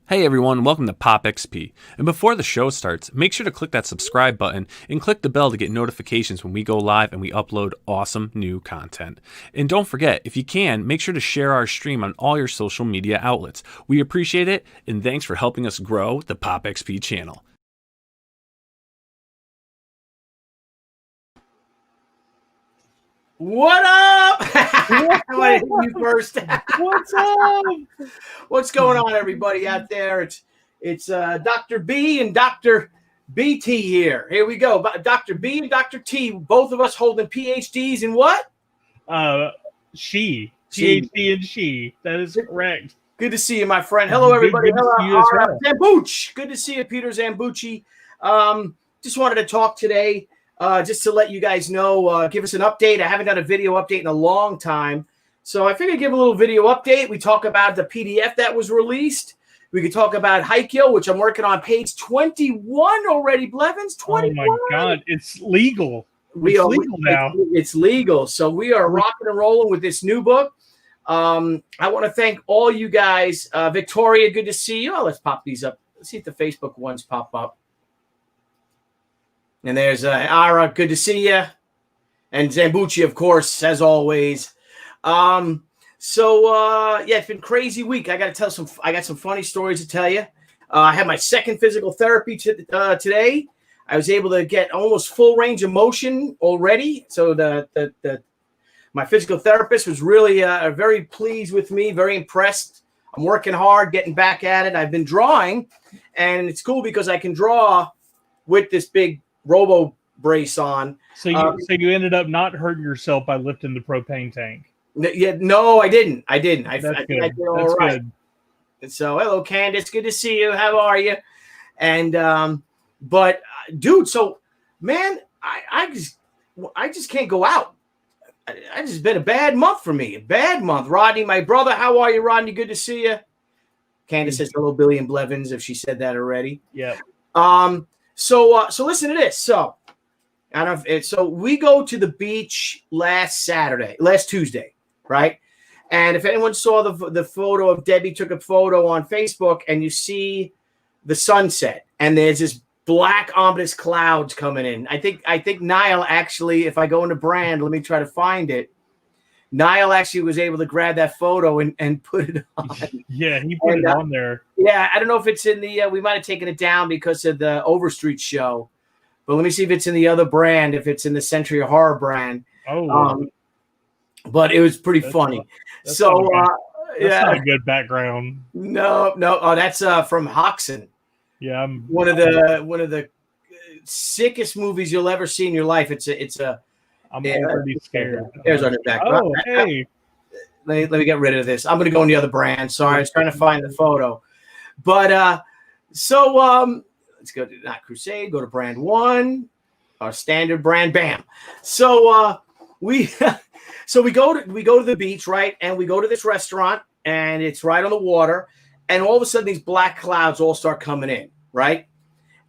Hey everyone, welcome to Pop XP. And before the show starts, make sure to click that subscribe button and click the bell to get notifications when we go live and we upload awesome new content. And don't forget, if you can, make sure to share our stream on all your social media outlets. We appreciate it, and thanks for helping us grow the Pop XP channel. What up? I want to hit you first. What's up? What's going on, everybody out there? It's Dr. B and Dr. BT here. Here we go. Dr. B and Dr. T, both of us holding PhDs in what? She. PhD and she. That is correct. Good to see you, my friend. Hello, everybody. Good to see you as well. Zambucci. Good to see you, Peter Zambucci. Just wanted to talk today. Just to let you guys know, give us an update. I haven't done a video update in a long time. So I figured I'd give a little video update. We talk about the PDF that was released. We could talk about Haikyou, which I'm working on page 21 already, Blevins. 21. Oh, my God. It's legal. It's legal now. It's legal. So we are rocking and rolling with this new book. I want to thank all you guys. Victoria, good to see you. Oh, let's pop these up. Let's see if the Facebook ones pop up. And there's Ara, good to see you. And Zambucci, of course, as always. Yeah, it's been a crazy week. I got some funny stories to tell you. I had my second physical therapy today. I was able to get almost full range of motion already. So my physical therapist was really very pleased with me, very impressed. I'm working hard, getting back at it. I've been drawing, and it's cool because I can draw with this big robo brace on. So you ended up not hurting yourself by lifting the propane tank. Yeah, no, I didn't. I did all right. Good. And so, hello, Candace. Good to see you. How are you? And but dude, so man, I just can't go out. I just been a bad month for me. A bad month. Rodney, my brother. How are you, Rodney? Good to see you. Candace says hello, Billy and Blevins, if she said that already. Yeah. So listen to this. So we go to the beach last Tuesday, right? And if anyone saw the photo of Debbie took a photo on Facebook, and you see the sunset, and there's this black ominous clouds coming in. I think Niall actually, if I go into Brand, let me try to find it. Niall actually was able to grab that photo and put it on. Yeah, he put it on there. Yeah, I don't know if it's in the we might have taken it down because of the Overstreet show. But let me see if it's in the other brand, if it's in the Century Horror brand. Oh. But it was pretty funny. That's so not a good background. No. Oh, that's from Hoxton. Yeah, one of the sickest movies you'll ever see in your life. I'm already scared. There's on the back. Oh, hey. Let me get rid of this. I'm going to go in the other brand. Sorry, I was trying to find the photo. But let's go to not Crusade. Go to brand one, our standard brand. Bam. So we go to the beach, right? And we go to this restaurant, and it's right on the water. And all of a sudden, these black clouds all start coming in, right?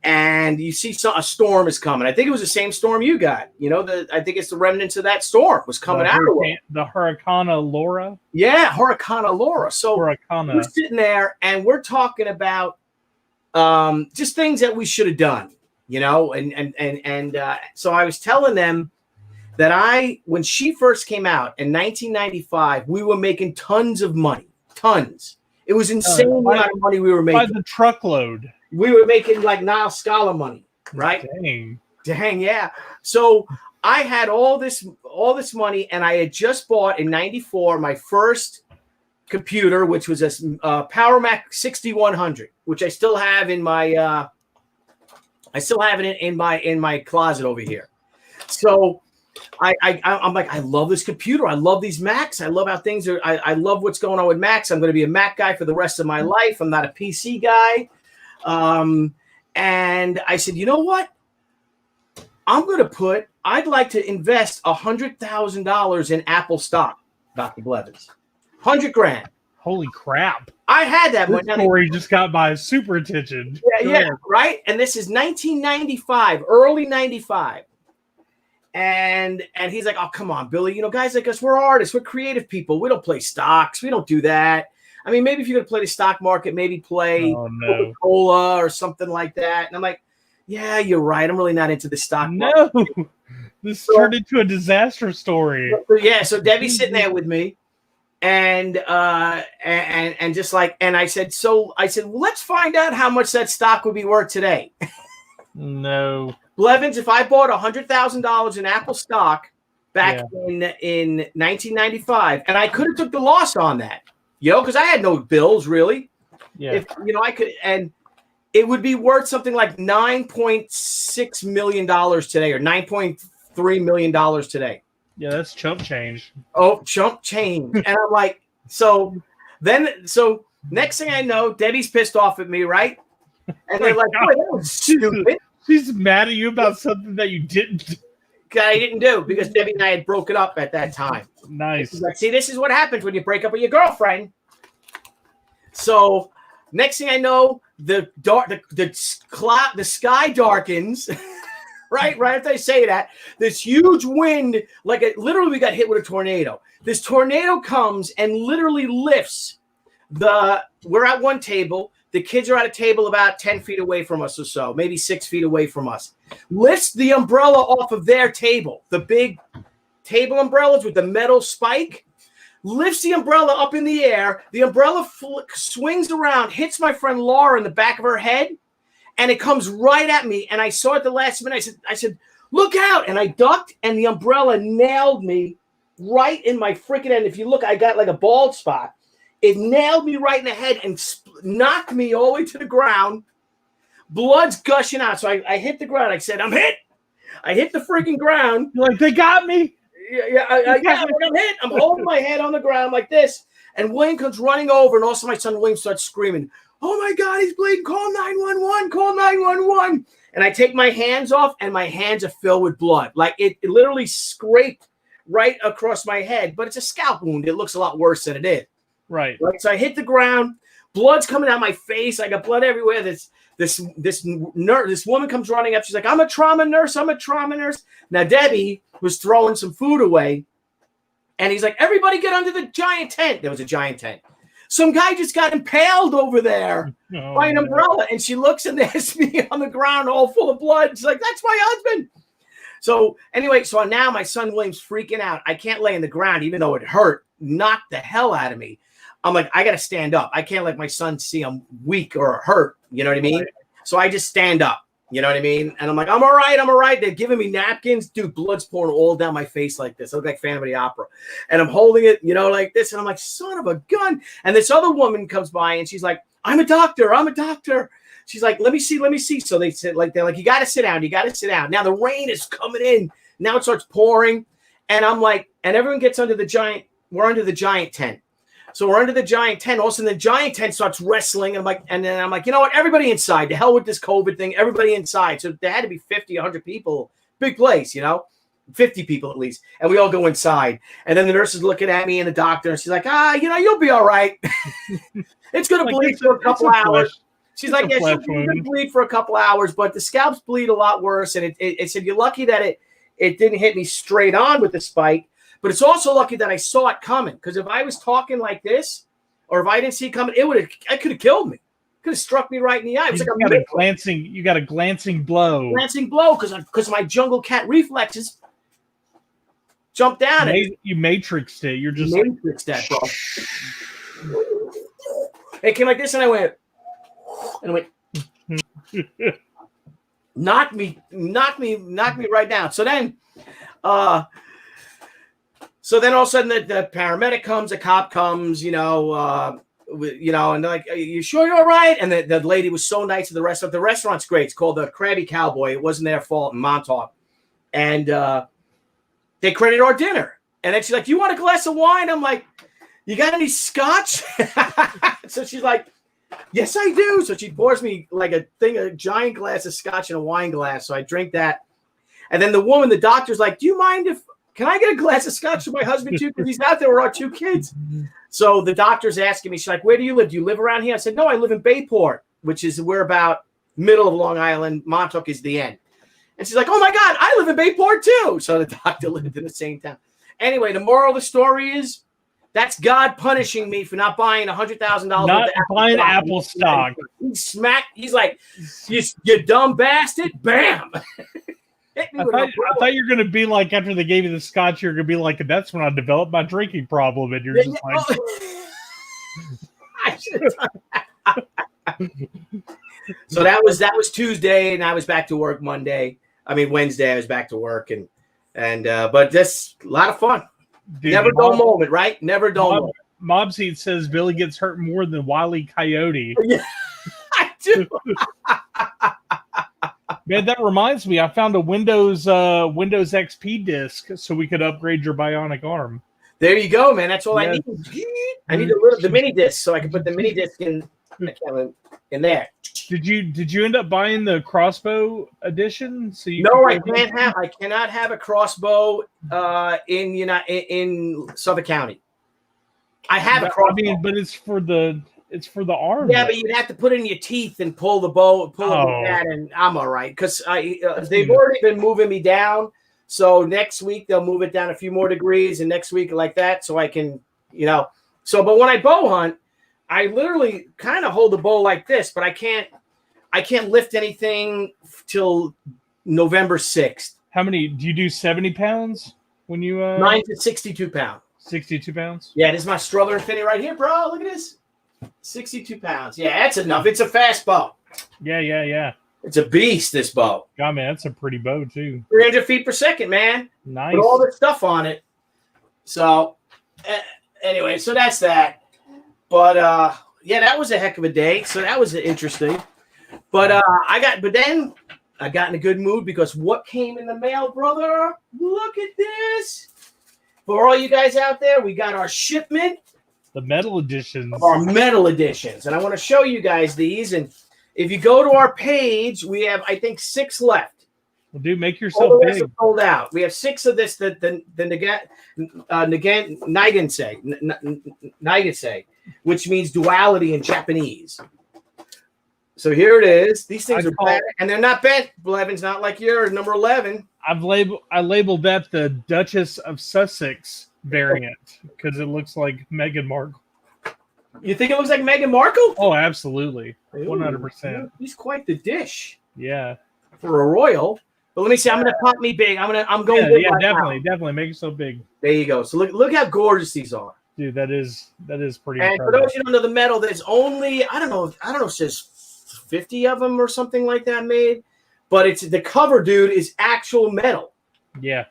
And you see a storm is coming. I think it was the same storm you got. You know, I think it's the remnants of that storm was coming out. The Hurricane Laura? Yeah, Hurricane Laura. So we're sitting there, and we're talking about just things that we should have done, you know? And so I was telling them that when she first came out in 1995, we were making tons of money. Tons. It was insane amount of money we were making. By the truckload. We were making like Niall Scholar money, right? Dang, yeah. So I had all this money, and I had just bought in '94 my first computer, which was a Power Mac 6100, which I still have in my in my closet over here. So I'm like, I love this computer. I love these Macs. I love how things are. I love what's going on with Macs. I'm going to be a Mac guy for the rest of my life. I'm not a PC guy. And I said, you know what? I'd like to invest $100,000 in Apple stock, Dr. Blevins. $100,000. Holy crap. I had that one. This story just got my super attention. Yeah, right? And this is 1995, early 95. And he's like, oh, come on, Billy. You know, guys like us, we're artists. We're creative people. We don't play stocks. We don't do that. I mean, maybe if you're going to play the stock market, maybe play Coca-Cola or something like that. And I'm like, yeah, you're right. I'm really not into the stock market. No, this turned into a disaster story. Yeah, so Debbie's sitting there with me. And just like, and I said, well, let's find out how much that stock would be worth today. No. Blevins, if I bought $100,000 in Apple stock back in 1995, and I could have took the loss on that, because I had no bills really. Yeah. If I could, and it would be worth something like $9.6 million today, or $9.3 million today. Yeah, that's chump change. Oh, chump change. And I'm like, so next thing I know, Debbie's pissed off at me, right? And they're like, boy, that was stupid. She's mad at you about something that you didn't. I didn't do, because Debbie and I had broken up at that time. Nice. Like, see, this is what happens when you break up with your girlfriend. So next thing I know, the sky darkens. Right after I say that, this huge wind, literally we got hit with a tornado. This tornado comes and literally lifts we're at one table. The kids are at a table about 10 feet away from us or so, maybe 6 feet away from us. Lifts the umbrella off of their table, the big table umbrellas with the metal spike. Lifts the umbrella up in the air. The umbrella swings around, hits my friend Laura in the back of her head. And it comes right at me, and I saw it the last minute. I said, look out! And I ducked, and the umbrella nailed me right in my freaking head. If you look, I got like a bald spot. It nailed me right in the head and knocked me all the way to the ground. Blood's gushing out. So I hit the ground. I said, I'm hit. I hit the freaking ground. You're like, they got me. Yeah, I'm hit. I'm holding my head on the ground like this. And William comes running over, and also my son William starts screaming, oh my God, he's bleeding. Call 911. Call 911. And I take my hands off, and my hands are filled with blood. Like it literally scraped right across my head, but it's a scalp wound. It looks a lot worse than it is. Right. So I hit the ground. Blood's coming out my face. I got blood everywhere. This woman comes running up. She's like, I'm a trauma nurse. Now, Debbie was throwing some food away. And he's like, everybody get under the giant tent. There was a giant tent. Some guy just got impaled over there by an umbrella. And she looks, and there's me on the ground all full of blood. She's like, that's my husband. So anyway, so now my son William's freaking out. I can't lay in the ground, even though it hurt, knocked the hell out of me. I'm like, I got to stand up. I can't let my son see I'm weak or hurt. You know what I mean? Right. So I just stand up. You know what I mean? And I'm like, I'm all right. They're giving me napkins. Dude, blood's pouring all down my face like this. I look like Phantom of the Opera. And I'm holding it, like this. And I'm like, son of a gun. And this other woman comes by, and she's like, I'm a doctor. She's like, let me see. So they're like, you got to sit down. Now the rain is coming in. Now it starts pouring. And I'm like, and everyone gets we're under the giant tent. So we're under the giant tent. All of a sudden, the giant tent starts wrestling. And then I'm like, you know what? Everybody inside. To hell with this COVID thing. Everybody inside. So there had to be 50, 100 people. Big place, 50 people at least. And we all go inside. And then the nurse is looking at me and the doctor. And she's like, you'll be all right. It's going to bleed for a couple hours. She's like, yeah, she's going to bleed for a couple hours. But the scalps bleed a lot worse. And it said, you're lucky that it didn't hit me straight on with the spike. But it's also lucky that I saw it coming, because if I was talking like this, or if I didn't see it coming, it could have killed me. Could have struck me right in the eye. It was you got a glancing blow. Because my jungle cat reflexes jumped down. You matrixed it. You're just matrixed that, bro. It came like this, and I went, knocked me right down. So then, all of a sudden the paramedic comes, a cop comes, and they're like, are you sure you're all right? And the lady was so nice to the restaurant. The restaurant's great. It's called the Krabby Cowboy. It wasn't their fault in Montauk. And they credited our dinner. And then she's like, you want a glass of wine? I'm like, you got any scotch? So she's like, yes, I do. So she pours me like a giant glass of scotch in a wine glass. So I drink that. And then the doctor's like, do you mind can I get a glass of scotch for my husband too? Because he's out there with our two kids. So the doctor's asking me, she's like, where do you live? Do you live around here? I said, no, I live in Bayport, we're about middle of Long Island. Montauk is the end. And she's like, oh my God, I live in Bayport too. So the doctor lived in the same town. Anyway, the moral of the story is That's God punishing me for not buying $100,000. Not buying Apple stock. He's like, you dumb bastard! Bam! Hit me I with an thought you were gonna be like, after they gave you the scotch, you're gonna be like, that's when I developed my drinking problem, and you're just like, I should have done that. So that was Tuesday, and I was back to work Wednesday. I was back to work, and but just a lot of fun. dude, Never dull moment, right? Never dull moment. Mob Seed says Billy gets hurt more than Wile E. Coyote. Yeah, I do. Man, that reminds me, I found a Windows XP disc so we could upgrade your bionic arm. There you go, man. That's all I need. I need the mini disc so I can put the mini disc in there. Did you end up buying the crossbow edition? So I cannot have a crossbow in Suffolk County. I have a crossbow. but it's for the arm. Yeah, but you'd have to put it in your teeth and pull the bow, that, and I'm all right because they've already been moving me down. So next week they'll move it down a few more degrees, and next week like that, so I can, So, but when I bow hunt, I literally kind of hold the bow like this, but I can't lift anything till November 6th. How many do you do? 70 pounds when you? Mine's at 62 pounds. 62 pounds. Yeah, this is my Struthers Infinity right here, bro. Look at this. 62 pounds. Yeah, that's enough. It's a fast bow. Yeah. It's a beast, this bow. God, man, that's a pretty bow, too. 300 feet per second, man. Nice. With all this stuff on it. So, anyway, so that's that. But, yeah, that was a heck of a day. So that was interesting. But then I got in a good mood because what came in the mail, brother? Look at this. For all you guys out there, we got our shipment. The metal editions. Our metal editions. And I want to show you guys these. And if you go to our page, we have, I think, 6 left. Well, dude, make yourself big. Sold out. We have 6 of this, the Nagasei, which means duality in Japanese. So here it is. These things are bad, and they're not bent. Blevins, not like yours, number 11. I labeled that the Duchess of Sussex variant because it looks like Meghan Markle. You think it looks like Meghan Markle? Oh, absolutely, 100%. He's quite the dish. Yeah, for a royal. But let me see. I'm gonna pop me big. I'm going. Big right definitely make it so big. There you go. So look how gorgeous these are. Dude, that is pretty. And incredible. for those who don't know the metal, there's only I don't know if it says 50 of them or something like that made, but it's the cover, dude, is actual metal. Yeah.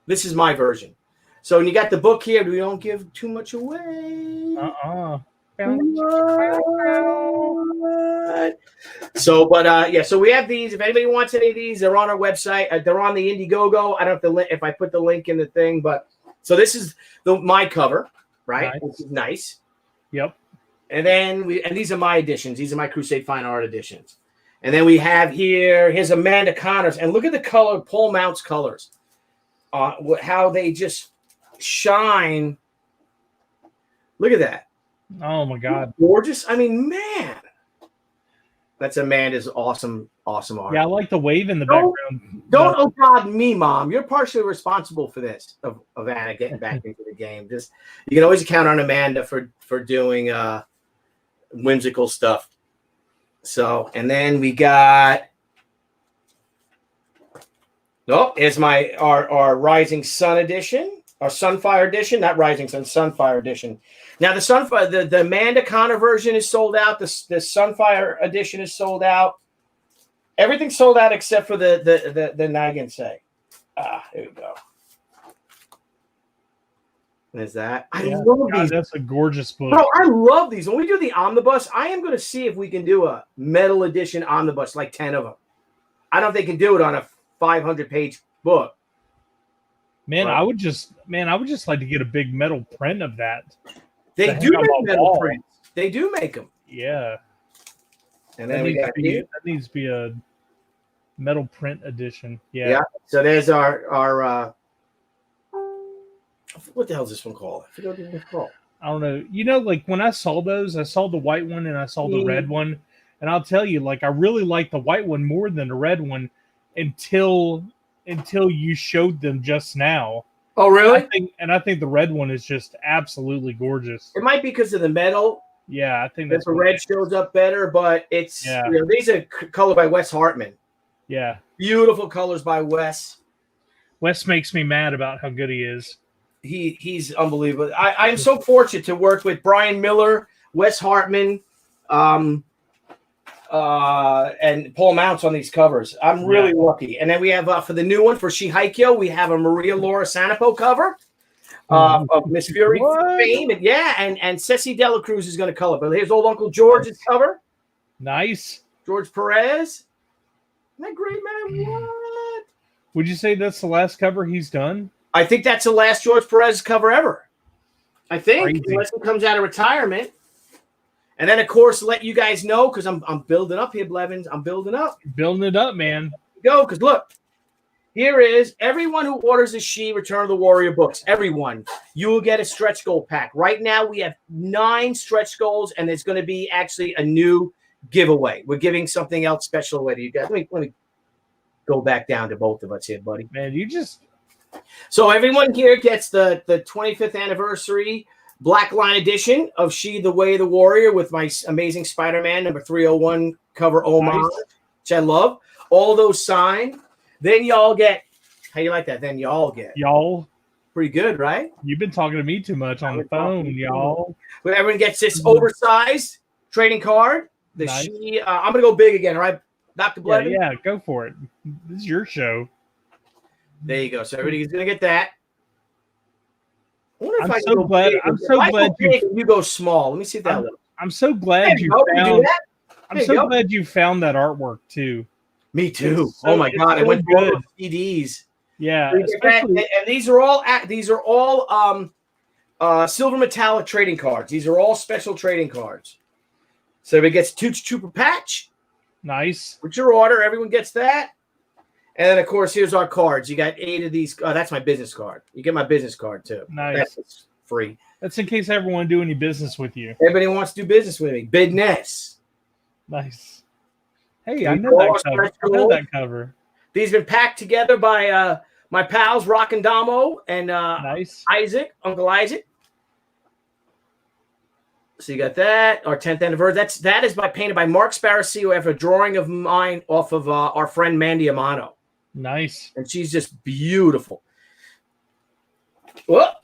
This is my version. So when you got the book here, we don't give too much away. So, but so we have these. If anybody wants any of these, they're on our website. They're on the Indiegogo. I don't know if I put the link in the thing, but so this is my cover, right? Nice. Which is nice. Yep. And then these are my editions. These are my Crusade Fine Art editions. And then we have here's Amanda Connor's, and look at the color, Paul Mount's colors, how they just shine. Look at that. Oh my God. Gorgeous. I mean, man. That's Amanda's awesome art. Yeah, I like the wave in the background. Don't oh God me, Mom. You're partially responsible for this of Anna getting back into the game. Just you can always count on Amanda for doing whimsical stuff. So, and then we got here's our Rising Sun edition, our Sunfire edition, not Rising Sun, Sunfire edition. Now the Sunfire, the Amanda Connor version is sold out. The Sunfire edition is sold out. Everything's sold out except for the Nagasei. Here we go. There's that. I love these. That's a gorgeous book. Bro, I love these. When we do the omnibus, I am going to see if we can do a metal edition omnibus, like 10 of them. I don't know if they can do it on a 500-page book. Man, I would just like to get a big metal print of that. They do make metal prints. They do make them. Yeah. And then that needs to be a metal print edition. Yeah. So there's our what the hell is this one called? I forget what it's called. I don't know. You know, like when I saw those, I saw the white one and I saw the red one. And I'll tell you, like, I really like the white one more than the red one until you showed them just now. Oh, really? I think the red one is just absolutely gorgeous. It might be because of the metal. Yeah, I think That that's the what red it is. shows up better, but it's Yeah. these are colored by Wes Hartman. Yeah. Beautiful colors by Wes. Wes makes me mad about how good he is. He's unbelievable. I'm so fortunate to work with Brian Miller, Wes Hartman, and Paul Mounts on these covers. I'm really lucky. And then we have for the new one for Shihaikyo, we have a Maria Laura Sanapo cover of Miss Fury fame, and Ceci Dela Cruz is going to color. But here's old Uncle George's cover. Nice. George Perez. Isn't that great, man? What? Would you say that's the last cover he's done? I think that's the last George Perez cover ever. I think, Crazy. unless he comes out of retirement. And then, of course, let you guys know, because I'm building up here, Blevins. I'm building up. Building it up, man. Go, because look, here is everyone who orders the She Return of the Warrior books. Everyone, you will get a stretch goal pack. Right now, we have 9 stretch goals, and there's going to be actually a new giveaway. We're giving something else special away to you guys. Let me go back down to both of us here, buddy. Man, you just... So everyone here gets the 25th anniversary Black Line edition of She, the Way of the Warrior with my Amazing Spider-Man number 301 cover homage, which I love. All those signed. Then y'all get, how you like that? Then y'all get. Y'all. Pretty good, right? You've been talking to me too much on the phone, y'all. But everyone gets this oversized trading card. The Nice. She, I'm going to go big again, all right? Dr. Blevin? Yeah, go for it. This is your show. There you go. So everybody's going to get that. I wonder if I'm I so go glad- big. I'm If so I go glad you- big and you go small. Let me see if that I'm- works. I'm so glad There you go. Can you do found... that? I'm There you so go. glad you found that artwork, too. Me too. It's so- Oh my it's god! I so went through all good. those CDs. Yeah, And especially... these are all silver metallic trading cards. These are all special trading cards. So everybody gets Toots Trooper patch Nice. with your order. Everyone gets that. And then of course here's our cards. You got 8 of these. Oh, that's my business card. You get my business card too. Nice. That's free. That's in case I ever want to do any business with you. Everybody wants to do business with me. Big Ness. Nice. Hey, These I know are all that cover. I special. know that cover. These have been packed together by my pals Rock and Damo and Nice. Isaac, Uncle Isaac. So you got that, our 10th anniversary. That is painted by Mark Sparacillo after a drawing of mine off of our friend Mandy Amano. Nice. And she's just beautiful. The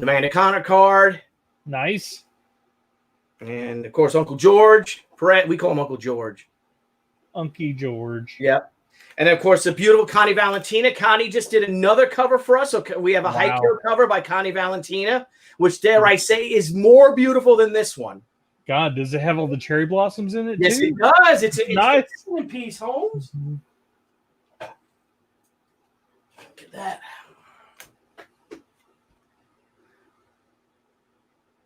Amanda Connor card. Nice. And, of course, Uncle George. We call him Uncle George. Unky George. Yep. And, of course, the beautiful Connie Valentina. Connie just did another cover for us. So we have a Haikyuu cover by Connie Valentina, which, dare I say, is more beautiful than this one. God, does it have all the cherry blossoms in it, Yes, too? it does. It's nice. in Peace Homes. Look at that.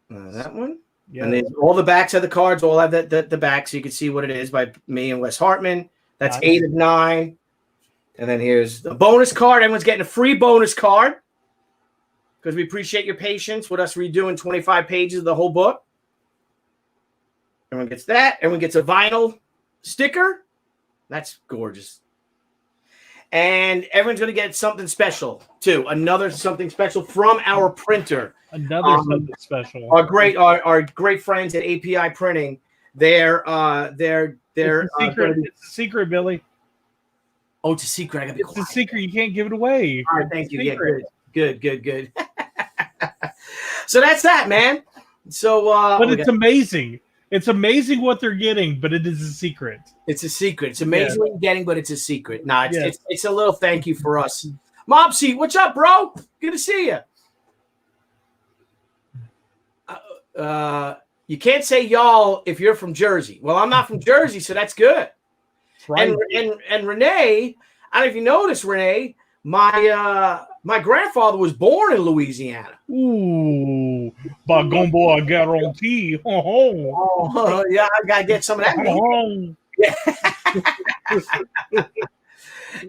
That one. Yeah. And then all the backs of the cards all have the back, so you can see what it is by me and Wes Hartman. That's Nice. 8 of 9. And then here's the bonus card. Everyone's getting a free bonus card because we appreciate your patience with us redoing 25 pages of the whole book. Everyone gets that. Everyone gets a vinyl sticker. That's gorgeous. And everyone's going to get something special, too. Another something special from our printer. Another something special. Our great friends at API Printing. They're it's a secret, Billy. Oh, it's a secret. I gotta be It's quiet. a secret. You can't give it away. All right, thank you. Yeah, Secret. good. So that's that, man. So, But it's amazing. It's amazing what they're getting, but it is a secret. it's a secret. It's amazing what you're getting, but it's a secret. Nah, it's, Yes. it's a little thank you for us. Mopsy, what's up, bro? Good to see you. You can't say y'all if you're from Jersey. Well, I'm not from Jersey, so that's good. That's right. And Renee, I don't know if you noticed, Renee, my grandfather was born in Louisiana. Ooh, by gumbo, I guarantee. Oh, yeah, I gotta get some of that meat.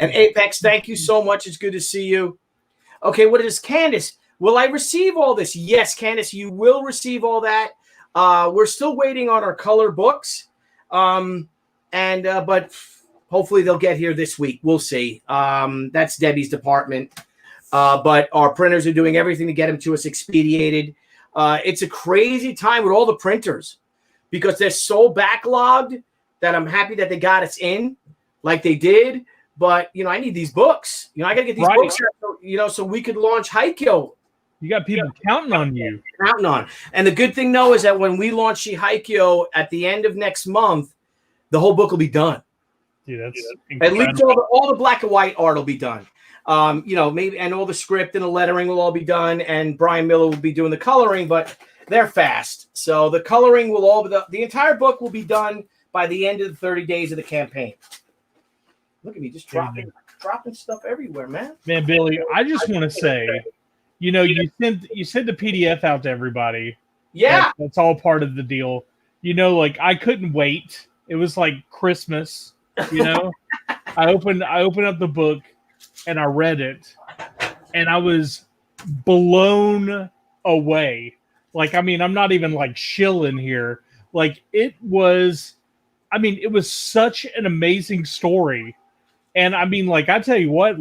And Apex, thank you so much. It's good to see you. Okay, what is Candace? Will I receive all this? Yes, Candace, you will receive all that. We're still waiting on our color books. But Hopefully they'll get here this week. We'll see. That's Debbie's department. But our printers are doing everything to get them to us expedited. It's a crazy time with all the printers because they're so backlogged that I'm happy that they got us in like they did. But, I need these books. I got to get these books out, so we could launch Haikyuu. You got people counting on you. Counting on. And the good thing, though, is that when we launch Haikyuu at the end of next month, the whole book will be done. Dude, that's at least all the black and white art will be done. Maybe, and all the script and the lettering will all be done, and Brian Miller will be doing the coloring, but they're fast. So the coloring will all be the entire book will be done by the end of the 30 days of the campaign. Look at me just dropping stuff everywhere, man. Man, Billy, I just want to say, you sent the PDF out to everybody. Yeah. That's all part of the deal. I couldn't wait. It was like Christmas, I opened up the book and I read it and I was blown away. I'm not even shilling here. It was such an amazing story. And I tell you what,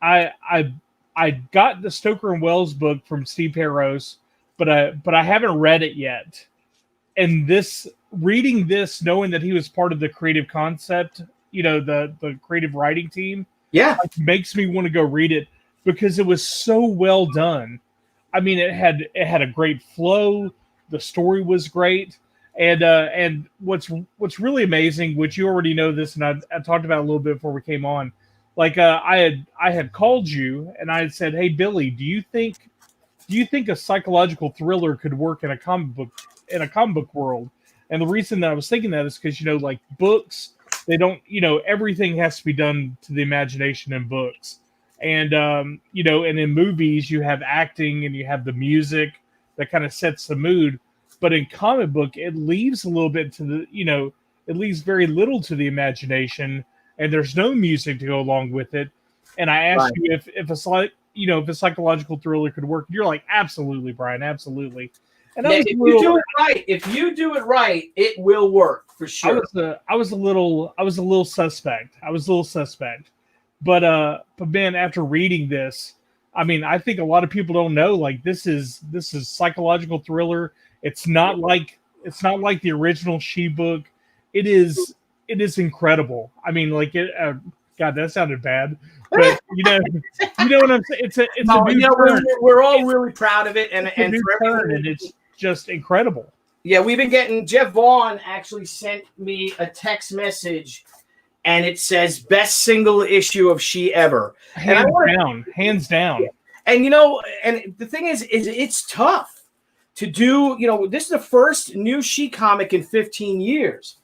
I got the Stoker and Wells book from Steve Peros, but I haven't read it yet. And reading this, knowing that he was part of the creative concept, the creative writing team, makes me want to go read it because it was so well done. It had a great flow. The story was great. And what's really amazing, which you already know this, and I talked about it a little bit before we came on. I had called you and I had said, "Hey Billy, do you think a psychological thriller could work in a comic book world?" And the reason that I was thinking that is because books, they don't, everything has to be done to the imagination in books, and and in movies you have acting and you have the music that kind of sets the mood. But in comic book, it leaves a little bit to the, it leaves very little to the imagination, and there's no music to go along with it. And I asked you if a psychological thriller could work. You're like, absolutely, Brian, absolutely. And if you do it right, it will work for sure. I was a little suspect. But man, after reading this, I think a lot of people don't know. This is psychological thriller. It's not like the original She book. It is incredible. God, that sounded bad. But you know what I'm saying. It's a new turn. We're all really proud of it, and it's just incredible. Yeah, we've been getting. Jeff Vaughn actually sent me a text message, and it says best single issue of She ever. Hands down. And and the thing is it's tough to do. This is the first new She comic in 15 years.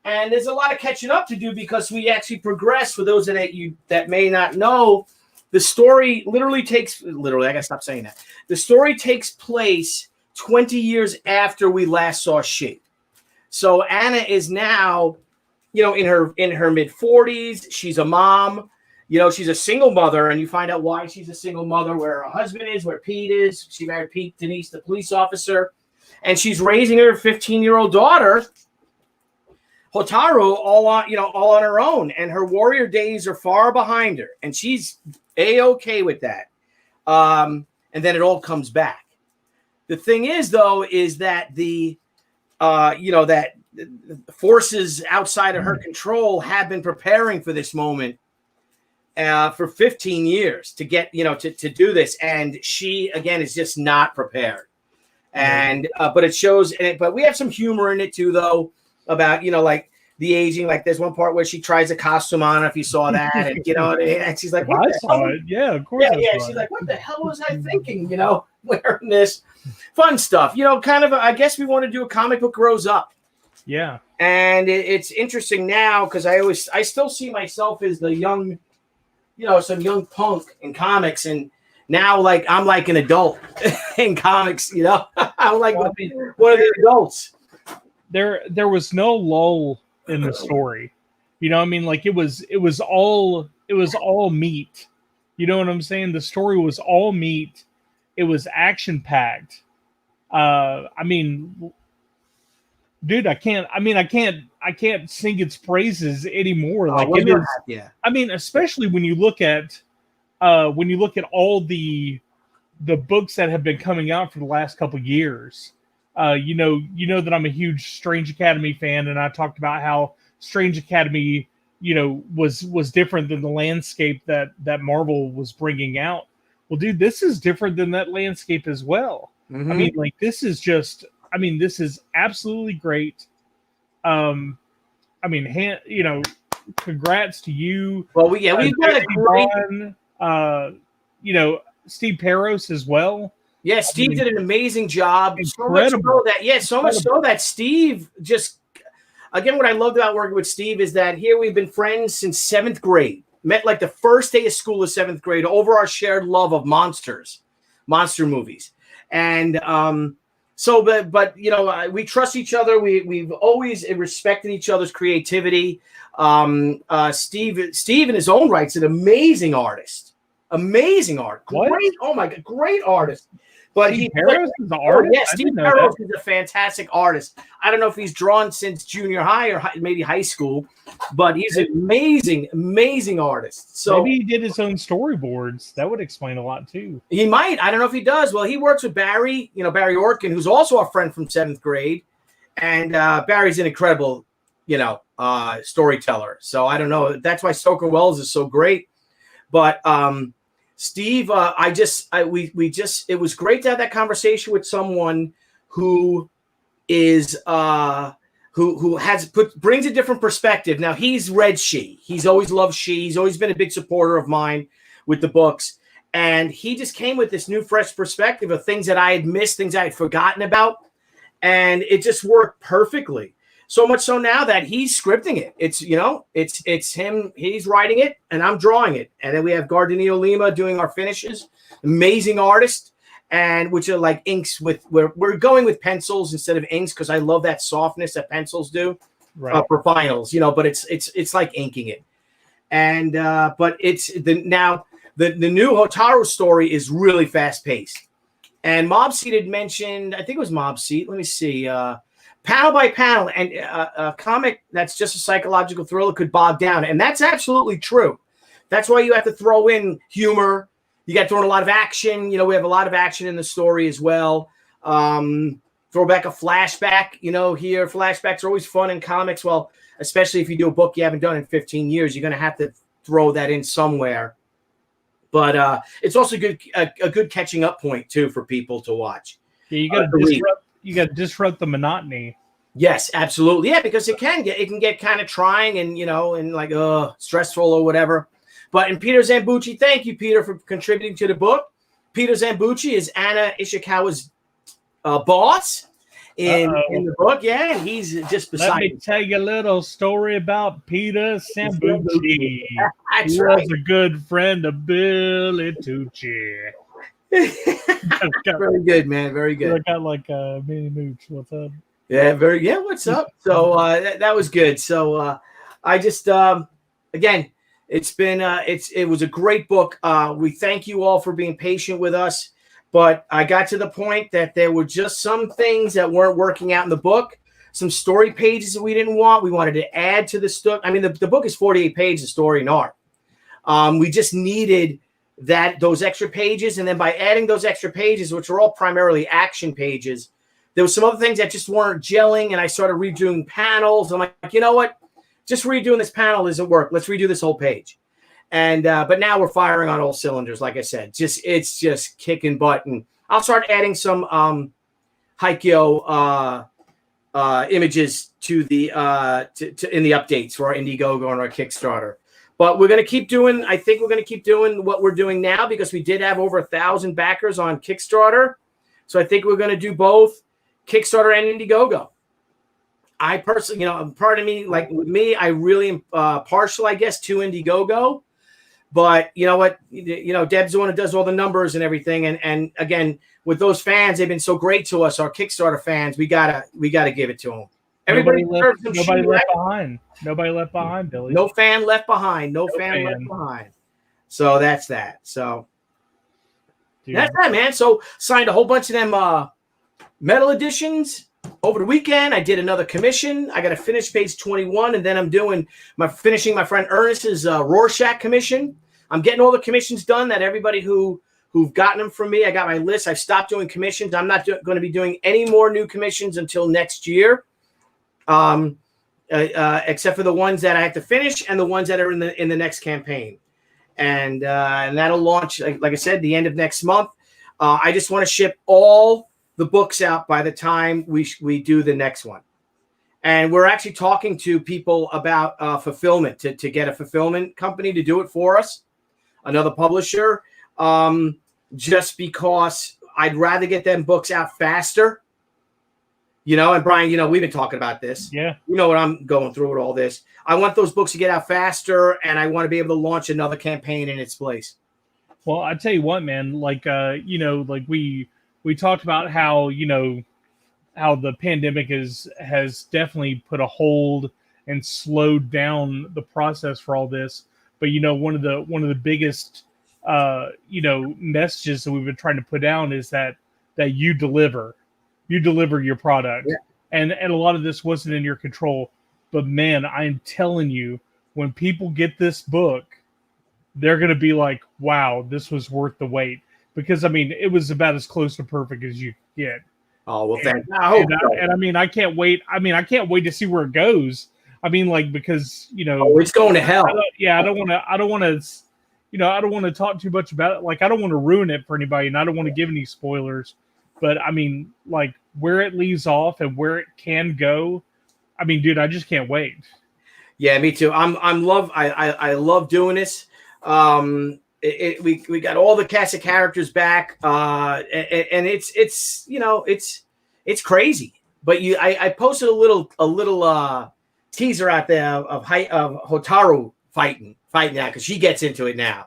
And there's a lot of catching up to do because we actually progress. For those that may not know, the story I gotta stop saying that. The story takes place 20 years after we last saw She. So Anna is now, in her mid 40s. She's a mom. She's a single mother, and you find out why she's a single mother, where her husband is, where Pete is. She married Pete Denise, the police officer, and she's raising her 15-year-old daughter, Hotaru, all on her own, and her warrior days are far behind her, and she's A-okay with that. And then it all comes back. The thing is, though, is that the forces outside of her control have been preparing for this moment for 15 years to get, to do this. And she, again, is just not prepared. And, but it shows, but we have some humor in it too, though, about, the aging. There's one part where she tries a costume on, if you saw that, and, and she's like, I saw it. Yeah, of course. Yeah. She's like, what the hell was I thinking, wearing this? Fun stuff, kind of, I guess we want to do a comic book grows up. Yeah. And it's interesting now because I still see myself as the young, some young punk in comics, and now I'm like an adult in comics. I'm like one of the adults. There was no lull in the story. It was all meat. You know what I'm saying? The story was all meat. It was action packed. dude, I can't. I mean, I can't sing its praises anymore. Like Well, it you're is. happy, yeah. I mean, especially when you look at all the books that have been coming out for the last couple of years. You know that I'm a huge Strange Academy fan, and I talked about how Strange Academy, was different than the landscape that Marvel was bringing out. Well, dude, this is different than that landscape as well. Mm-hmm. I mean, like this is just, I mean, this is absolutely great. I mean, congrats to you. Well, we've got a great. Steve Peros as well. Yeah, Steve did an amazing job. Incredible. So much so that Steve just, again, what I loved about working with Steve is that here we've been friends since 7th grade. Met like the first day of school of 7th grade over our shared love of monster movies. And but we trust each other. We've always respected each other's creativity. Steve in his own right is an amazing artist. Amazing art. Great. Oh my God. Great artist. But Steve Peros is an artist? Yes, Steve Peros is a fantastic artist. I don't know if he's drawn since junior high or maybe high school, but he's an amazing, amazing artist. So maybe he did his own storyboards. That would explain a lot too. He might. I don't know if he does. Well, he works with Barry, Barry Orkin, who's also a friend from 7th grade. And Barry's an incredible, storyteller. So I don't know. That's why Stoker Wells is so great. But Steve, it was great to have that conversation with someone who is brings a different perspective. Now he's read She. He's always loved She. He's always been a big supporter of mine with the books. And he just came with this new, fresh perspective of things that I had missed, things I had forgotten about. And it just worked perfectly. So much so now that he's scripting it. It's him. He's writing it, and I'm drawing it. And then we have Gardinio Lima doing our finishes. Amazing artist, and which are like inks with. We're going with pencils instead of inks because I love that softness that pencils do for finals. But it's like inking it. And but it's the new Hotaru story is really fast paced. And Mob Seat had mentioned, I think it was Mob Seat. Let me see. Panel by panel, and a comic that's just a psychological thriller could bog down. And that's absolutely true. That's why you have to throw in humor. You got to throw in a lot of action. We have a lot of action in the story as well. Throw back a flashback, here. Flashbacks are always fun in comics. Well, especially if you do a book you haven't done in 15 years, you're going to have to throw that in somewhere. But it's also a good catching up point, too, for people to watch. Yeah, you got to disrupt the monotony. Yes, absolutely. Yeah, because it can get kind of trying and and like stressful or whatever. But in Peter Zambucci, thank you, Peter, for contributing to the book. Peter Zambucci is Anna Ishikawa's boss in the book. Yeah, and he's just beside. Let me tell you a little story about Peter Zambucci. That's he right. was a good friend of Billy Tucci. Very good, man. Very good. I got like a mini mooch. What's up? Yeah, what's up? So that was good. So I just again, it was a great book. We thank you all for being patient with us, but I got to the point that there were just some things that weren't working out in the book, some story pages that we didn't want. We wanted to add to the story. I mean, the book is 48 pages of story and art. We just needed those extra pages, and then by adding those extra pages, which are all primarily action pages, there was some other things that just weren't gelling, and I started redoing panels. I'm like, you know what? Just redoing this panel doesn't work. Let's redo this whole page. And but now we're firing on all cylinders. Like I said, it's just kicking butt. And I'll start adding some Haikyo images to the in the updates for our Indiegogo and our Kickstarter. But we're going to keep doing. I think we're going to keep doing what we're doing now because we did have over 1,000 backers on Kickstarter. So I think we're going to do both Kickstarter and Indiegogo. I personally, part of me, like with me, I really am partial, I guess, to Indiegogo. But you know what? Deb's the one who does all the numbers and everything. And again, with those fans, they've been so great to us. Our Kickstarter fans, we gotta give it to them. Nobody left behind. Nobody left behind, Billy. No fan left behind. No fan left behind. So that's that. So that's that, man. So signed a whole bunch of them metal editions. over the weekend, I did another commission. I got to finish page 21, and then I'm finishing my friend Ernest's Rorschach commission. I'm getting all the commissions done that everybody who've gotten them from me. I got my list. I've stopped doing commissions. I'm not going to be doing any more new commissions until next year, except for the ones that I have to finish and the ones that are in the next campaign. And that'll launch, like I said, the end of next month. I just want to ship all the books out by the time we do the next one. And we're actually talking to people about fulfillment, to get a fulfillment company to do it for us, another publisher, just because I'd rather get them books out faster. And Brian, we've been talking about this. Yeah. You know what I'm going through with all this. I want those books to get out faster, and I want to be able to launch another campaign in its place. Well, I tell you what, man, like we talked about how the pandemic has definitely put a hold and slowed down the process for all this. But one of the biggest messages that we've been trying to put down is that you deliver your product. Yeah. And a lot of this wasn't in your control. But man, I'm telling you, when people get this book, they're going to be like, wow, this was worth the wait. Because, it was about as close to perfect as you get. Oh, well, thank you. I can't wait. I can't wait to see where it goes. Because, it's going to hell. I don't want to talk too much about it. Like, I don't want to ruin it for anybody, and I don't want to give any spoilers. But, where it leaves off and where it can go, dude, I just can't wait. Yeah, me too. I love doing this. We got all the cast of characters back, and it's crazy. But I posted a little teaser out there of Hotaru fighting now, because she gets into it now,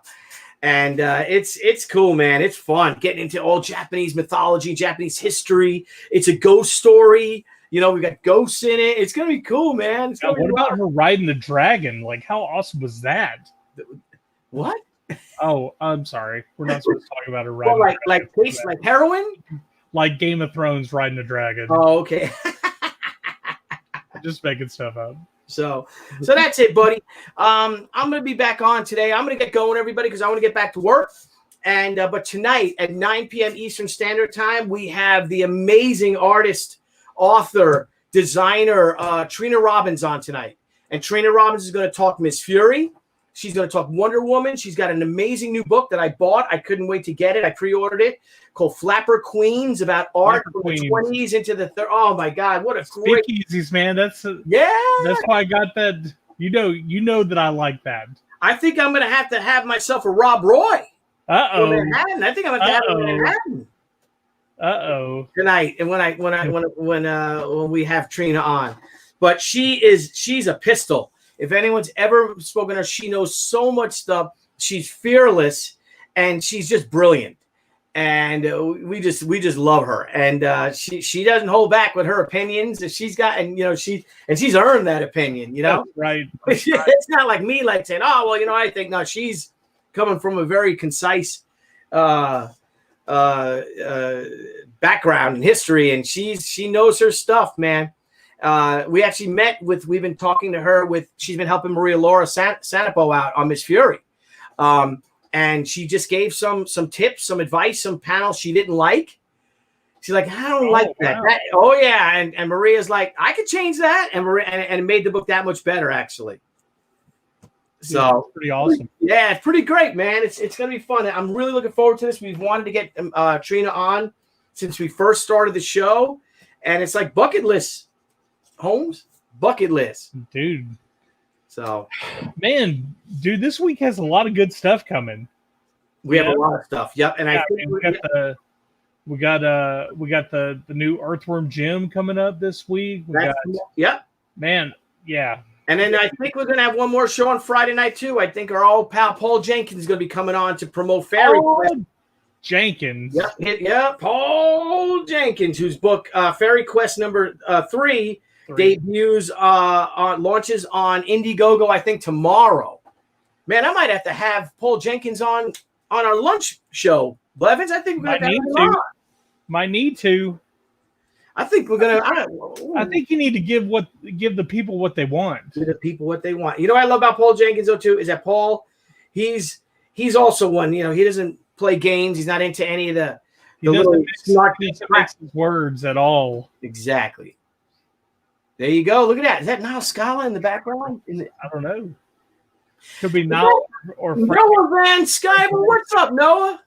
and it's cool, man. It's fun getting into all Japanese mythology, Japanese history. It's a ghost story. We got ghosts in it. It's gonna be cool, man. What about her riding the dragon? Like, how awesome was that? What? Oh, I'm sorry. We're not supposed to talk about her riding. Well, like heroin? Like Game of Thrones riding a dragon. Oh, okay. Just making stuff up. So that's it, buddy. I'm gonna be back on today. I'm gonna get going, everybody, because I want to get back to work. And but tonight at 9 p.m. Eastern Standard Time, we have the amazing artist, author, designer Trina Robbins on tonight. And Trina Robbins is going to talk Miss Fury. She's going to talk Wonder Woman. She's got an amazing new book that I bought. I couldn't wait to get it. I pre-ordered it, called Flapper Queens, about art from the 20s into the 30s. Oh my God, what a great Speakeasies, man. That's why I got that. You know that I like that. I think I'm going to have myself a Rob Roy. Uh-oh. Manhattan. I think I'm going to have him in Manhattan. Uh-oh. Tonight, and when we have Trina on. But she's a pistol. If anyone's ever spoken to her, she knows so much stuff. She's fearless, and she's just brilliant. And we just love her. And she doesn't hold back with her opinions. And she's earned that opinion. That's right. It's not like me, like saying, oh well, I think no. She's coming from a very concise background and history, and she knows her stuff, man. We actually we've been talking to her she's been helping Maria Laura Sanapo out on Miss Fury. And she just gave some tips, some advice, some panels she didn't like. She's like, I don't like that. Wow. And Maria's like, I could change that. And and it made the book that much better, actually. So yeah, that's pretty awesome. Yeah, it's pretty great, man. It's going to be fun. I'm really looking forward to this. We've wanted to get Trina on since we first started the show. And it's like bucket list, Holmes. Bucket list. Dude. So, man, dude, this week has a lot of good stuff coming. We have a lot of stuff. Yep, and I think we got the new Earthworm Jim coming up this week. Yep. Man, yeah. And then I think we're going to have one more show on Friday night too. I think our old pal Paul Jenkins is going to be coming on to promote Fairy Quest. Jenkins. Yep. Paul Jenkins, whose book Fairy Quest number 3 debuts launches on Indiegogo, I think tomorrow. Man, I might have to have Paul Jenkins on our lunch show. Blevins, I think we're going to have him on. Might need to. I think we're gonna. I think you need to give the people what they want. Give the people what they want. You know what I love about Paul Jenkins though too is that Paul, he's also one. You know, he doesn't play games. He's not into any of the little smart mix his words at all. Exactly. There you go. Look at that. Is that Niall Scala in the background? I don't know. Could be Niall or Noah Van Skyver. What's up, Noah?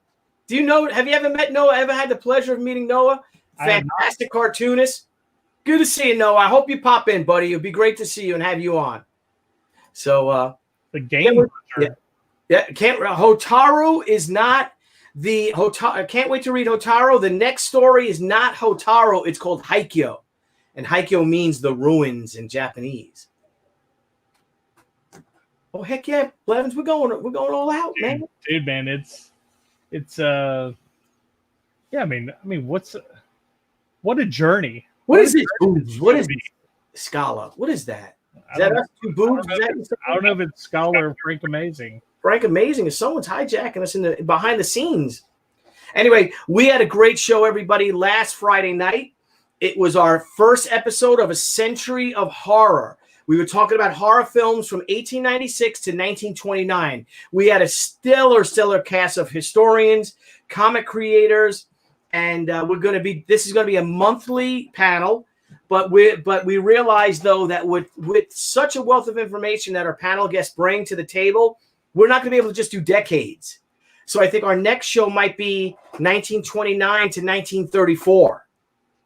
Do you know? Have you ever met Noah? Ever had the pleasure of meeting Noah? Fantastic cartoonist. Good to see you, Noah. I hope you pop in, buddy. It'd be great to see you and have you on. So the game. Hotaru is not the Hotaru. I can't wait to read Hotaru. The next story is not Hotaru. It's called Haikyo, and Haikyo means the ruins in Japanese. Oh heck yeah, Blevins, we're going all out, man. Dude, man, it's yeah. I mean, what a journey. What is this? What is this? Scala? What is that? Is that us two boobs? I don't know if it's Scala or Frank Amazing. Frank Amazing is someone's hijacking us behind the scenes. Anyway, we had a great show, everybody, last Friday night. It was our first episode of A Century of Horror. We were talking about horror films from 1896 to 1929. We had a stellar cast of historians, comic creators, and this is going to be a monthly panel. But we realize, though, that with such a wealth of information that our panel guests bring to the table, we're not going to be able to just do decades. So I think our next show might be 1929 to 1934.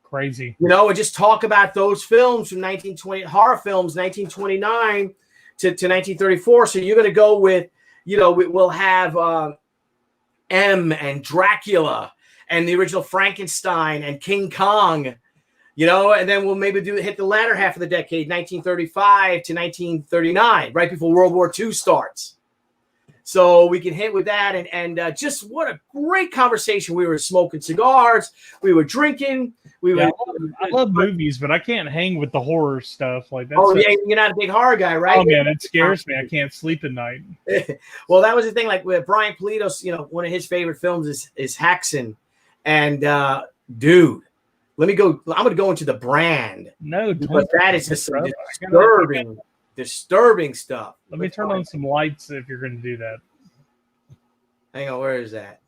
Crazy. You know, and just talk about those films from 1920, horror films, 1929 to 1934. So you're going to go with, we'll have M and Dracula and the original Frankenstein and King Kong, and then we'll maybe hit the latter half of the decade, 1935 to 1939, right before World War II starts. So we can hit with that, and just what a great conversation. We were smoking cigars, we were drinking, I love movies, but I can't hang with the horror stuff like that. Oh yeah, you're not a big horror guy, right? Oh man, it scares me. I can't sleep at night. Well, that was the thing. Like with Brian Polito's, one of his favorite films is Haxan, and dude, let me go. I'm going to go into the brand. No, but that is just some disturbing stuff. Let me turn on some lights if you're going to do that. Hang on, where is that?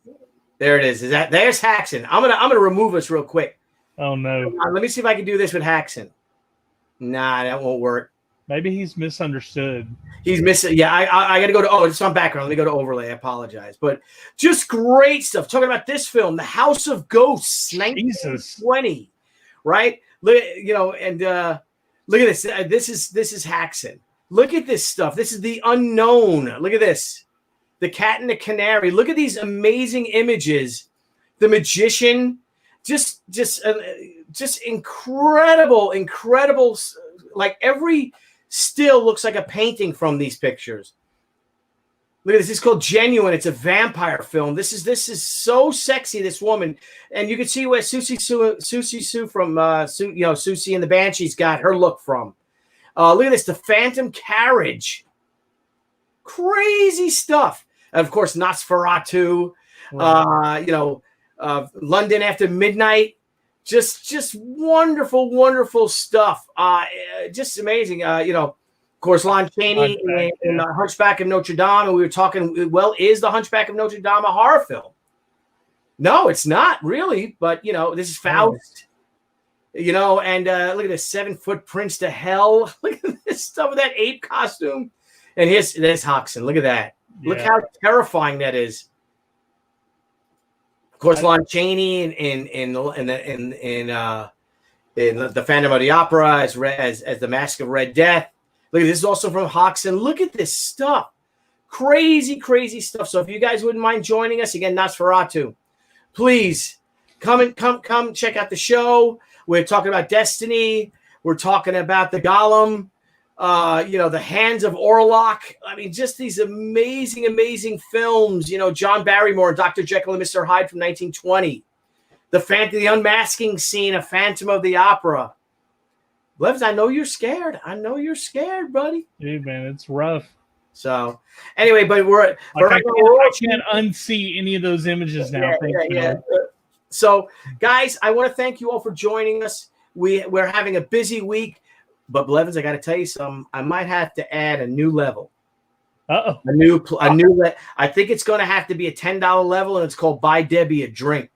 There it is. There's Haxan. I'm gonna remove us real quick. Oh no. Let me see if I can do this with Haxan. Nah, that won't work. Maybe he's misunderstood. He's missing. Yeah, I got to go to. It's on background. Let me go to overlay. I apologize, but just great stuff. Talking about this film, The House of Ghosts, 1920. Right? Look at this. This is Haxan. Look at this stuff. This is the unknown. Look at this. The Cat and the Canary. Look at these amazing images. The Magician. Just incredible. Like every still looks like a painting from these pictures. Look at this. It's called Genuine. It's a vampire film. This is so sexy, this woman. And you can see where Susie Sue from Susie and the Banshees got her look from. Look at this. The Phantom Carriage. Crazy stuff. And of course, Nosferatu. Right. London After Midnight. Just wonderful stuff. Just amazing. Of course, Lon Chaney in the Hunchback of Notre Dame. And we were talking, well, is the Hunchback of Notre Dame a horror film? No, it's not really. But, this is Faust. And look at this 7 Footprints to Hell. Look at this stuff with that ape costume. And there's Haxan. Look at that. Yeah. Look how terrifying that is. Of course, Lon Chaney in the Phantom of the Opera as the Mask of Red Death. Look, this is also from Haxan. Look at this stuff. Crazy stuff. So if you guys wouldn't mind joining us, again, Nosferatu, please come check out the show. We're talking about Destiny. We're talking about the Golem. The Hands of Orlok. I mean, just these amazing films. John Barrymore, Dr. Jekyll and Mr. Hyde from 1920. The unmasking scene of Phantom of the Opera. Levs, I know you're scared. Buddy. Dude, man, it's rough. So, anyway, but I can't unsee any of those images now. Yeah. So, guys, I want to thank you all for joining us. we're having a busy week. But Blevins, I got to tell you something. I might have to add a new level. Uh-oh. I think it's going to have to be a $10 level, and it's called Buy Debbie a Drink,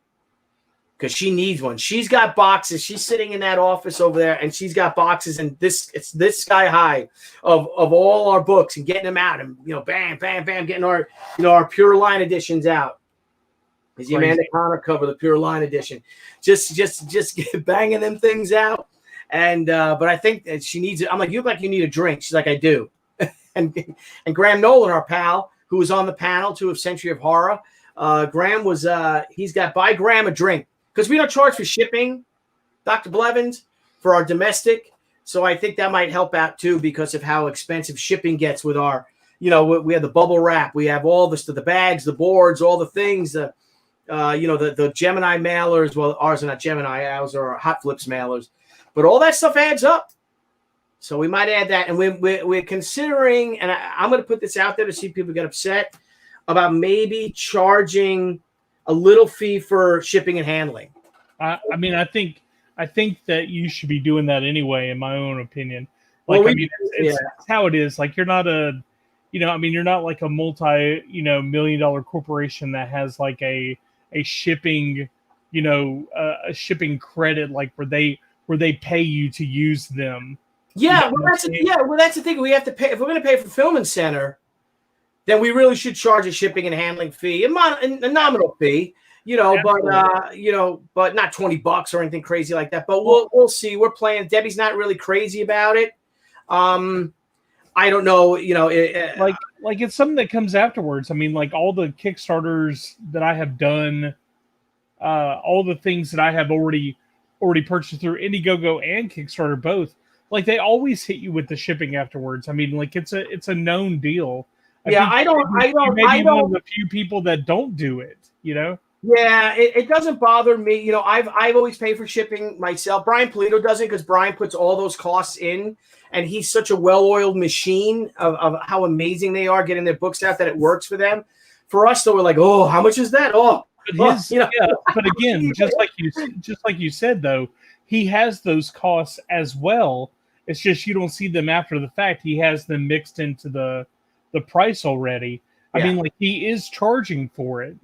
because she needs one. She's got boxes. She's sitting in that office over there, and she's got boxes, and it's this sky high of all our books and getting them out, and bam, bam, bam, getting our Pure Line editions out. Is the Amanda Connor cover, the Pure Line edition? Just banging them things out. And but I think that she needs it. I'm like, you look like you need a drink. She's like, I do. and Graham Nolan, our pal, who was on the panel too of Century of Horror. Graham was he's got Buy Graham a Drink, because we don't charge for shipping, Dr. Blevins, for our domestic. So I think that might help out too, because of how expensive shipping gets with our, we have the bubble wrap, we have all this, the bags, the boards, all the things, the Gemini mailers. Well, ours are not Gemini, ours are Hot Flips mailers. But all that stuff adds up. So we might add that. And we're considering, and I'm going to put this out there to see if people get upset, about maybe charging a little fee for shipping and handling. I think that you should be doing that anyway, in my own opinion. It's how it is. Like, you're not you're not like a multi-million-dollar corporation that has like a shipping, a shipping credit, like where they pay you to use them. Yeah, that's the thing. We have to pay. If we're going to pay for Fulfillment Center, then we really should charge a shipping and handling fee, a nominal fee, but not $20 or anything crazy like that. But we'll see. We're playing. Debbie's not really crazy about it. I don't know. Like it's something that comes afterwards. I mean, like all the Kickstarters that I have done, all the things that I have already purchased through Indiegogo and Kickstarter both, like they always hit you with the shipping afterwards. I mean, like it's a known deal. I don't one of the few people that don't do it, Yeah, it doesn't bother me. I've always paid for shipping myself. Brian Polito doesn't, because Brian puts all those costs in, and he's such a well-oiled machine of how amazing they are getting their books out that it works for them. For us, though, we're like, oh, how much is that? But again, just like you said, though, he has those costs as well. It's just you don't see them after the fact. He has them mixed into the price already. I mean, like, he is charging for it,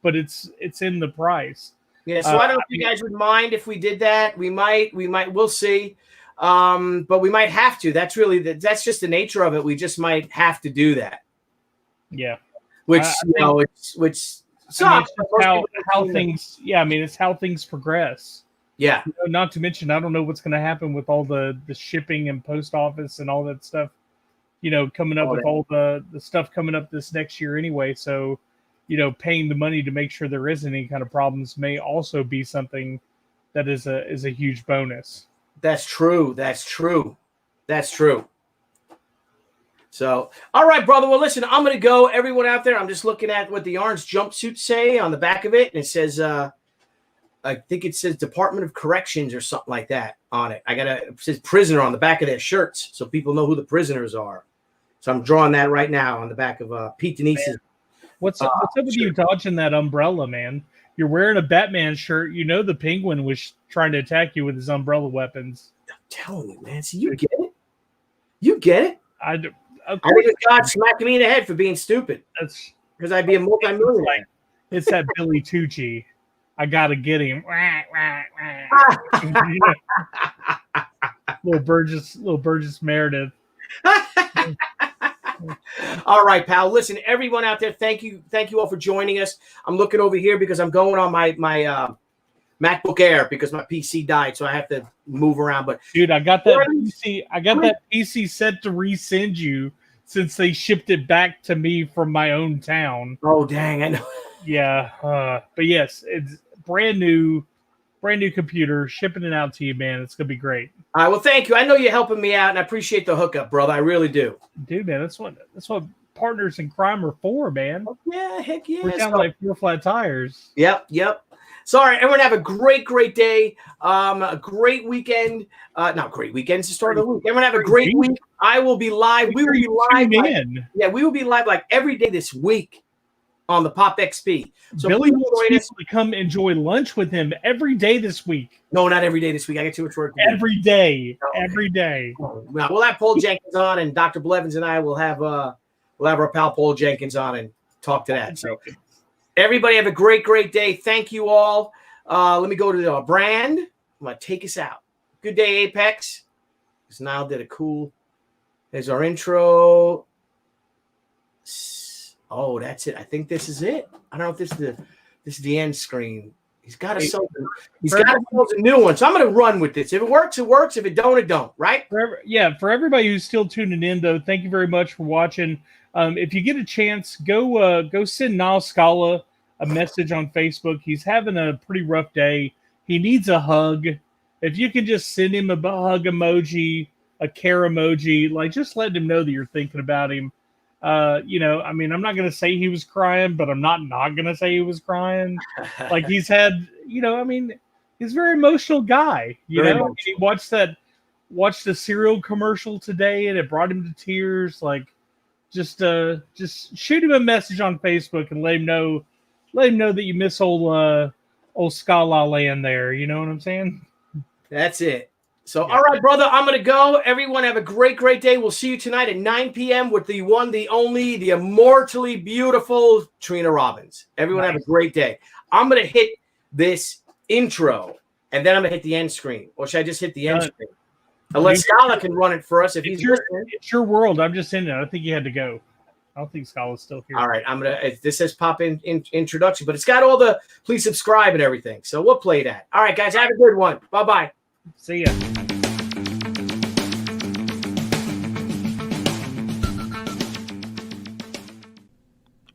but it's in the price. Yeah, so I don't know if you guys would mind if we did that. We might, we'll see. But we might have to. That's that's just the nature of it. We just might have to do that. Yeah. Which sucks. How things. Yeah, I mean, it's how things progress. Yeah. Not to mention, I don't know what's going to happen with all the shipping and post office and all that stuff. Coming up with all the stuff coming up this next year anyway. So, paying the money to make sure there isn't any kind of problems may also be something that is a huge bonus. That's true. So, all right, brother. Well, listen, I'm going to go. Everyone out there, I'm just looking at what the orange jumpsuits say on the back of it. And it says, I think it says Department of Corrections or something like that on it. It says prisoner on the back of their shirts, so people know who the prisoners are. So I'm drawing that right now on the back of Pete Denise's. What's up with you dodging that umbrella, man? You're wearing a Batman shirt. The Penguin was trying to attack you with his umbrella weapons. I'm telling you, man. See, you get it. You get it. I think it's God smacking me in the head for being stupid. That's because I'd be a multi-millionaire. It's that Billy Tucci. I gotta get him. Little Burgess Meredith. All right, pal. Listen, everyone out there, thank you all for joining us. I'm looking over here because I'm going on my MacBook Air because my PC died, so I have to move around. But dude, I got that PC. I got that PC set to resend you since they shipped it back to me from my own town. Oh dang, I know. Yeah, but yes, it's brand new computer, shipping it out to you, man. It's gonna be great. All right, well, thank you. I know you're helping me out, and I appreciate the hookup, brother. I really do. Dude, man, that's what partners in crime are for, man. Oh, yeah, heck yeah. We're kind of like four flat tires. Yep. Sorry, everyone have a great day. A great weekend. Not great weekend. It's the start of the week. Everyone have a great week. I will be live. We will be live. We will be live like every day this week on the Pop XP. So Billy please wants join us. people to come enjoy lunch with him every day this week. No, not every day this week. I get too much work to do. Every day. Okay. Every day. Now, we'll have Paul Jenkins on, and Dr. Blevins and I will have our pal Paul Jenkins on and talk to that. So everybody have a great, great day. Thank you all. Let me go to the brand. I'm going to take us out. Good day, Apex. Because Niall did a cool. There's our intro. Oh, that's it. I think this is it. I don't know if this is the end screen. He's got to sell a new one. So I'm going to run with this. If it works, it works. If it don't, it don't. Right? For everybody who's still tuning in, though, thank you very much for watching. If you get a chance, go send Niall Scala a message on Facebook. He's having a pretty rough day. He needs a hug. If you can just send him a hug emoji, a care emoji, like just let him know that you're thinking about him. I'm not going to say he was crying, but I'm not going to say he was crying. Like he's had, he's a very emotional guy. He watched the cereal commercial today and it brought him to tears. Like just shoot him a message on Facebook and let him know that you miss old Scala land there. You know what I'm saying? That's it. So, All right, brother, I'm going to go. Everyone have a great, great day. We'll see you tonight at 9 p.m. with the one, the only, the immortally beautiful Trina Robbins. Everyone have a great day. I'm going to hit this intro, and then I'm going to hit the end screen. Or should I just hit the end screen? Unless Scala can run it for us if he's listening. It's your world. I'm just in it. I think you had to go. I don't think Scala's still here. All right, this says pop in introduction, but it's got all the please subscribe and everything. So we'll play that. All right, guys, have a good one. Bye-bye. See ya.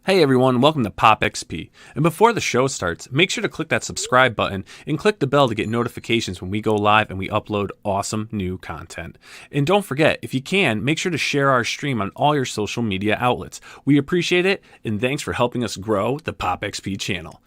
Hey everyone, welcome to Pop XP. And before the show starts, make sure to click that subscribe button and click the bell to get notifications when we go live and we upload awesome new content. And don't forget, if you can, make sure to share our stream on all your social media outlets. We appreciate it, and thanks for helping us grow the Pop XP channel.